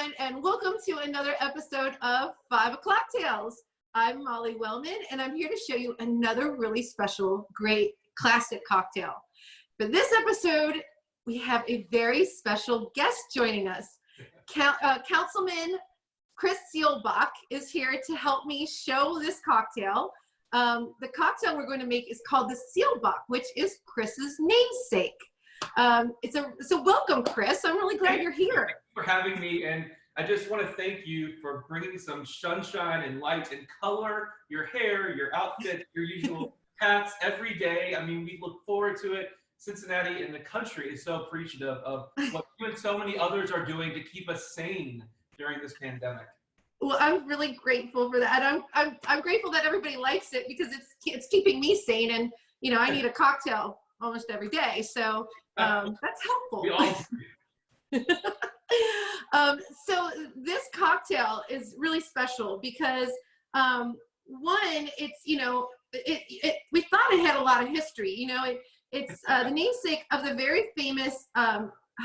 everyone, and welcome to another episode of 5 O'Clock Tales. I'm Molly Wellmann, and I'm here to show you another really special, great, classic cocktail. For this episode, we have a very special guest joining us. Councilman Chris Seelbach is here to help me show this cocktail. The cocktail we're going to make is called the Seelbach, which is Chris's namesake. So welcome, Chris. I'm really glad you're here. Thanks for having me, and I just want to thank you for bringing some sunshine and light and color, your hair, your outfit, your usual hats every day. I mean, we look forward to it. Cincinnati and the country is so appreciative of what you and so many others are doing to keep us sane during this pandemic. Well, I'm really grateful for that. I'm grateful that everybody likes it because it's keeping me sane, and you know I need a cocktail almost every day, so that's helpful. We all so this cocktail is really special because one, it's we thought it had a lot of history. It's the namesake of the very famous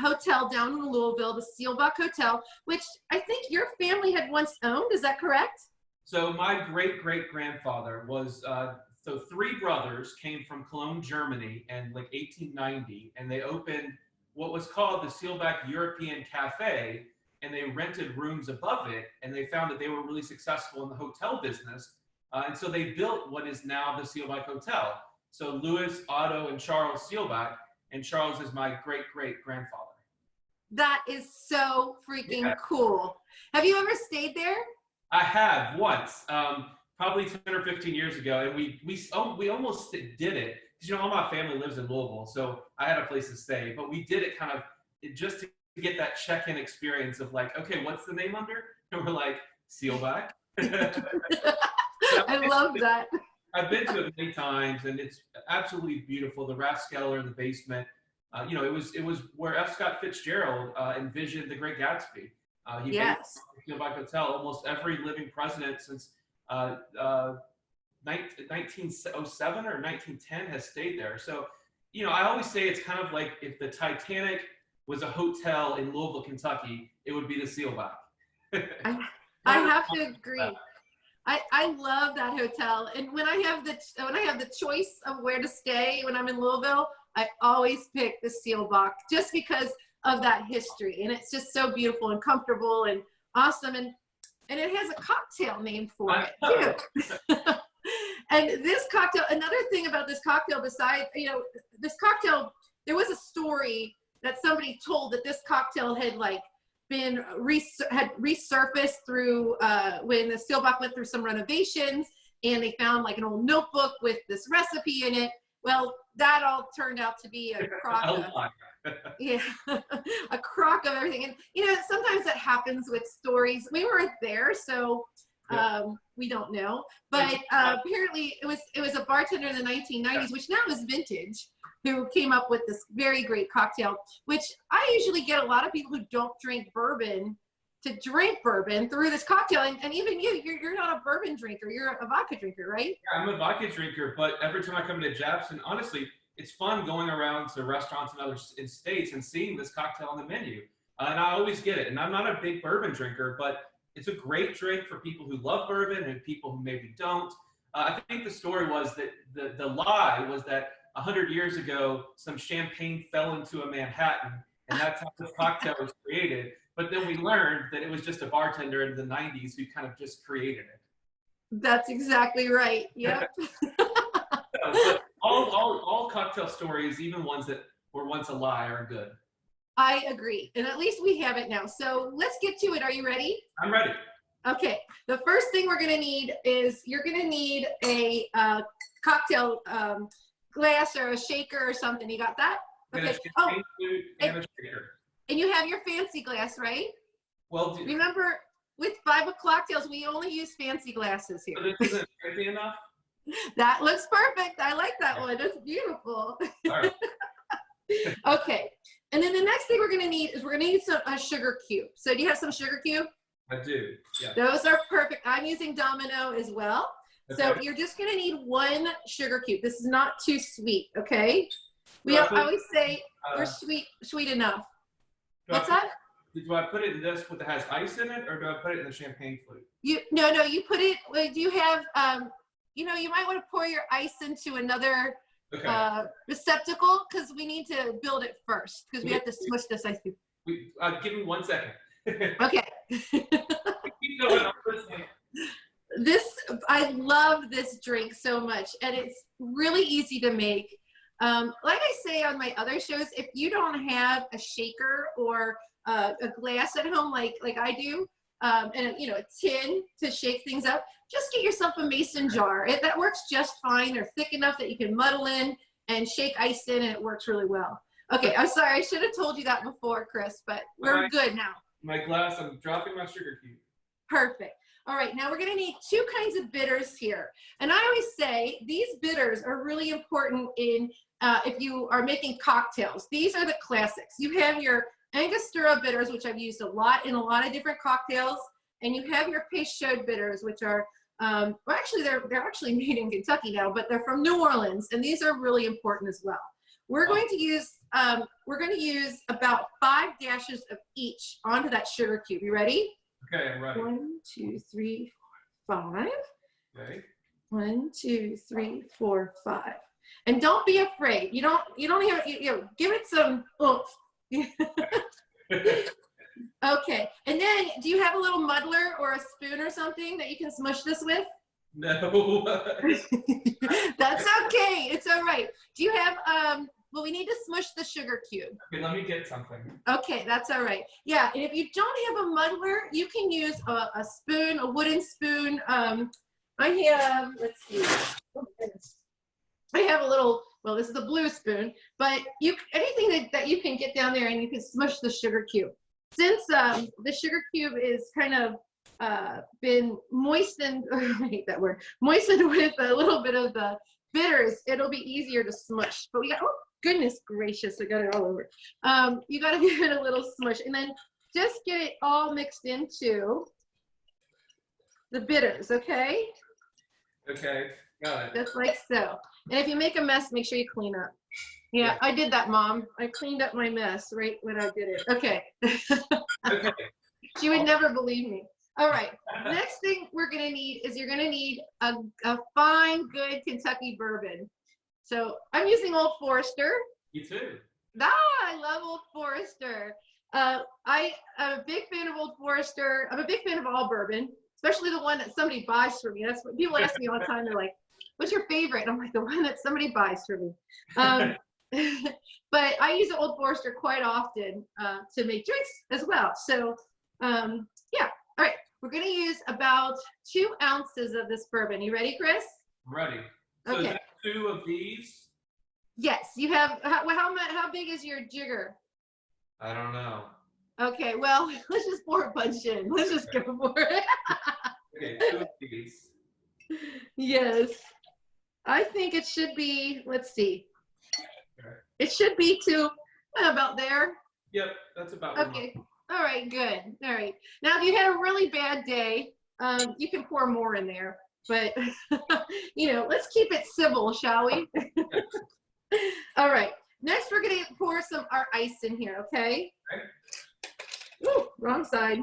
hotel down in Louisville, the Seelbach Hotel, which I think your family had once owned. Is that correct? So my great-great-grandfather was, so three brothers came from Cologne, Germany in like 1890, and they opened what was called the Seelbach European Cafe, and they rented rooms above it, and they found that they were really successful in the hotel business, and so they built what is now the Seelbach Hotel. So Louis, Otto, and Charles Seelbach, and Charles is my great-great-grandfather. That is so freaking cool. Have you ever stayed there? I have once, probably 10 or 15 years ago, and we almost did it. Because all my family lives in Louisville, so I had a place to stay. But we did it kind of just to get that check-in experience of like, okay, what's the name under? And we're like, Seelbach. I love that. I've been to it many times, and it's absolutely beautiful. The Rathskeller in the basement. It was where F. Scott Fitzgerald envisioned The Great Gatsby. He made the Seelbach Hotel. Almost every living president since 1907 or 1910 has stayed there. So, I always say it's kind of like if the Titanic was a hotel in Louisville, Kentucky, it would be the Seelbach. I have to agree. I love that hotel, and when I have the choice of where to stay when I'm in Louisville, I always pick the Seelbach just because of that history, and it's just so beautiful and comfortable and awesome, and it has a cocktail named for it too. And this cocktail, another thing about this cocktail, besides this cocktail, there was a story that somebody told that this cocktail had been resurfaced through when the Seelbach went through some renovations, and they found an old notebook with this recipe in it. Well, that all turned out to be a crock of, a crock of everything. And sometimes that happens with stories. We weren't there, so we don't know. But apparently it was a bartender in the 1990s, which now is vintage, who came up with this very great cocktail, which I usually get a lot of people who don't drink bourbon to drink bourbon through this cocktail. And even you're not a bourbon drinker, you're a vodka drinker, right? Yeah, I'm a vodka drinker, but every time I come to Jackson, honestly, it's fun going around to restaurants in other states and seeing this cocktail on the menu. And I always get it. And I'm not a big bourbon drinker, but it's a great drink for people who love bourbon and people who maybe don't. I think the story was that the lie was that 100 years ago, some champagne fell into a Manhattan, and that's how this cocktail was created. But then we learned that it was just a bartender in the 90s who kind of just created it. That's exactly right. Yep. So all cocktail stories, even ones that were once a lie, are good. I agree. And at least we have it now. So let's get to it. Are you ready? I'm ready. Okay. The first thing we're going to need is you're going to need a cocktail glass or a shaker or something. You got that? Okay. And you have your fancy glass, right? Well, remember, with 5 O'Clock Tales, we only use fancy glasses here. So this isn't fancy enough? That looks perfect. I like that one. It's beautiful. All right. Okay. And then the next thing we're going to need is a sugar cube. So do you have some sugar cube? I do, yeah. Those are perfect. I'm using Domino as well. Okay. So you're just going to need 1 sugar cube. This is not too sweet, okay? I always say we're sweet enough. What's that? Do I put it in this that has ice in it, or do I put it in the champagne flute? No, you put it, do you have, you know, you might want to pour your ice into another receptacle, because we need to build it first, because we have to smush this ice cube. Give me 1 second. Okay. Keep going, I'm listening. I love this drink so much, and it's really easy to make. Like I say on my other shows, if you don't have a shaker or a glass at home like I do, and you know, a tin to shake things up, just get yourself a mason jar. That works just fine. They're thick enough that you can muddle in and shake ice in, and it works really well. Okay, I'm sorry, I should have told you that before, Chris, but we're good now. My glass, I'm dropping my sugar cube. Perfect. All right, now we're gonna need 2 kinds of bitters here. And I always say these bitters are really important in if you are making cocktails. These are the classics. You have your Angostura bitters, which I've used a lot in a lot of different cocktails, and you have your Peychaud bitters, which are, well, actually they're actually made in Kentucky now, but they're from New Orleans, and these are really important as well. We're going to use about 5 dashes of each onto that sugar cube. You ready? Okay, I'm ready. 1, 2, 3, 4, 5. Okay. 1, 2, 3, 4, 5. And don't be afraid. You don't even, you know, give it some oomph. Okay, and then do you have a little muddler or a spoon or something that you can smush this with? No. That's okay. It's all right. Do you have, well, we need to smush the sugar cube. Okay, let me get something. Okay, that's all right. Yeah, and if you don't have a muddler, you can use a spoon, a wooden spoon. I have, let's see. Oh, goodness. I have a little, well, this is a blue spoon, but anything that you can get down there and you can smush the sugar cube. Since the sugar cube is kind of been moistened, I hate that word, moistened with a little bit of the bitters, it'll be easier to smush. But we got, oh goodness gracious, I got it all over. You got to give it a little smush, and then just get it all mixed into the bitters, okay? Okay, got it. Just like so. And if you make a mess, make sure you clean up. Yeah, I did that, Mom. I cleaned up my mess right when I did it. Okay. Okay. She would never believe me. All right. Next thing we're going to need is you're going to need a fine, good Kentucky bourbon. So I'm using Old Forester. You too. Ah, I love Old Forester. I'm a big fan of Old Forester. I'm a big fan of all bourbon, especially the one that somebody buys for me. That's what people ask me all the time. They're like, what's your favorite? And I'm like, the one that somebody buys for me. But I use Old Forester quite often to make drinks as well. So yeah, all right. We're gonna use about 2 ounces of this bourbon. You ready, Chris? I'm ready. So Okay. is that 2 of these? Yes, you have, how big is your jigger? I don't know. Okay, well, let's just pour a bunch in. Let's just go for it. Okay, 2 of these. Yes. I think it should be, let's see. Okay. It should be about there. Yep, that's about Okay. All right, good. All right. Now, if you had a really bad day, you can pour more in there. But, you know, let's keep it civil, shall we? All right. Next, we're going to pour our ice in here, okay? Okay. Ooh, wrong side.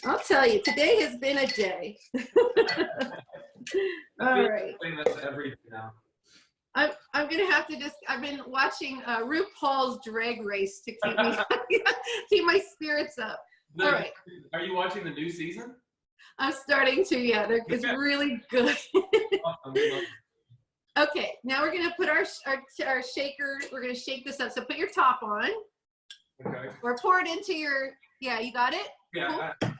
I'll tell you, today has been a day. All right. That's every day now. I'm gonna have to I've been watching RuPaul's Drag Race to keep me keep my spirits up. All right. Are you watching the new season? I'm starting to. Yeah, it's really good. Awesome. Okay, now we're gonna put our shaker. We're gonna shake this up. So put your top on. Okay. Or pour it into your. Yeah, you got it. Yeah. Cool.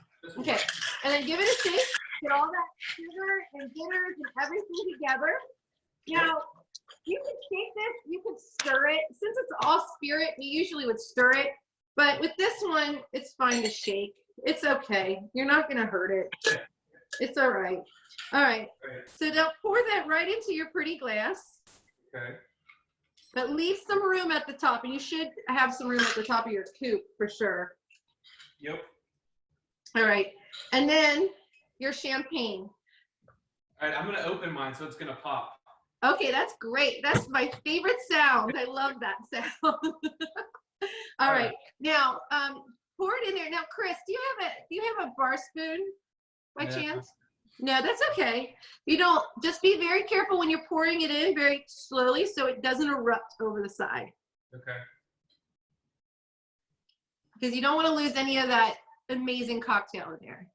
Okay, and then give it a shake. Get all that sugar and bitters and everything together. Now, you can shake this, you can stir it. Since it's all spirit, we usually would stir it. But with this one, it's fine to shake. It's okay. You're not going to hurt it. It's all right. All right. So now pour that right into your pretty glass. Okay. But leave some room at the top. And you should have some room at the top of your coupe for sure. Yep. All right. And then your champagne. All right, I'm going to open mine so it's going to pop. Okay, that's great. That's my favorite sound. I love that sound. All right. Now, pour it in there. Now, Chris, do you have a bar spoon by chance? No, that's okay. You don't, just be very careful when you're pouring it in very slowly so it doesn't erupt over the side. Okay. Because you don't want to lose any of that amazing cocktail in there.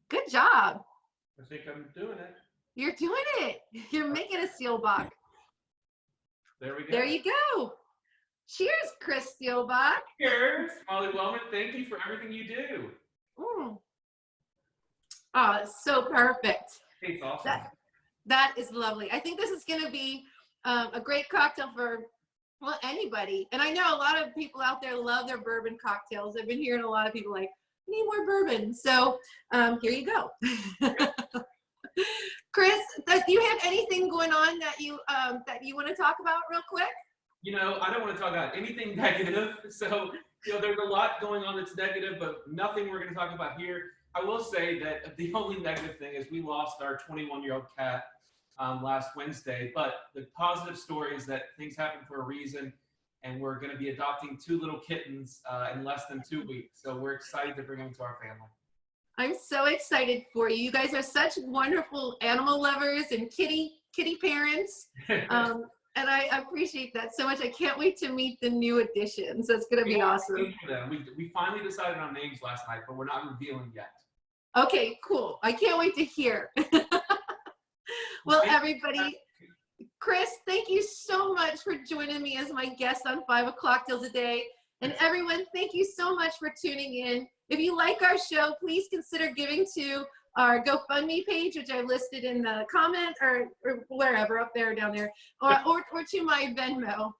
Good job. I think I'm doing it. You're doing it. You're making a Seelbach. There we go. There you go. Cheers, Chris Seelbach. Cheers, Molly Wellmann. Thank you for everything you do. Mm. Oh, it's so perfect. It's awesome. That is lovely. I think this is going to be a great cocktail for, well, anybody. And I know a lot of people out there love their bourbon cocktails. I've been hearing a lot of people like, I need more bourbon. So here you go. Chris, do you have anything going on that you want to talk about real quick? You know, I don't want to talk about anything negative. So, you know, there's a lot going on that's negative, but nothing we're going to talk about here. I will say that the only negative thing is we lost our 21-year-old cat last Wednesday, but the positive story is that things happen for a reason, and we're going to be adopting 2 little kittens in less than 2 weeks. So we're excited to bring them to our family. I'm so excited for you. You guys are such wonderful animal lovers and kitty parents. And I appreciate that so much. I can't wait to meet the new additions. It's going to be awesome. We finally decided on names last night, but we're not revealing yet. Okay, cool. I can't wait to hear. Well, everybody, Chris, thank you so much for joining me as my guest on 5 O'Clock Tales a Day. And everyone, thank you so much for tuning in. If you like our show, please consider giving to our GoFundMe page, which I listed in the comment or wherever, up there or down there, or to my Venmo.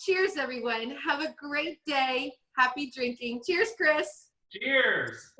Cheers, everyone. Have a great day. Happy drinking. Cheers, Chris. Cheers.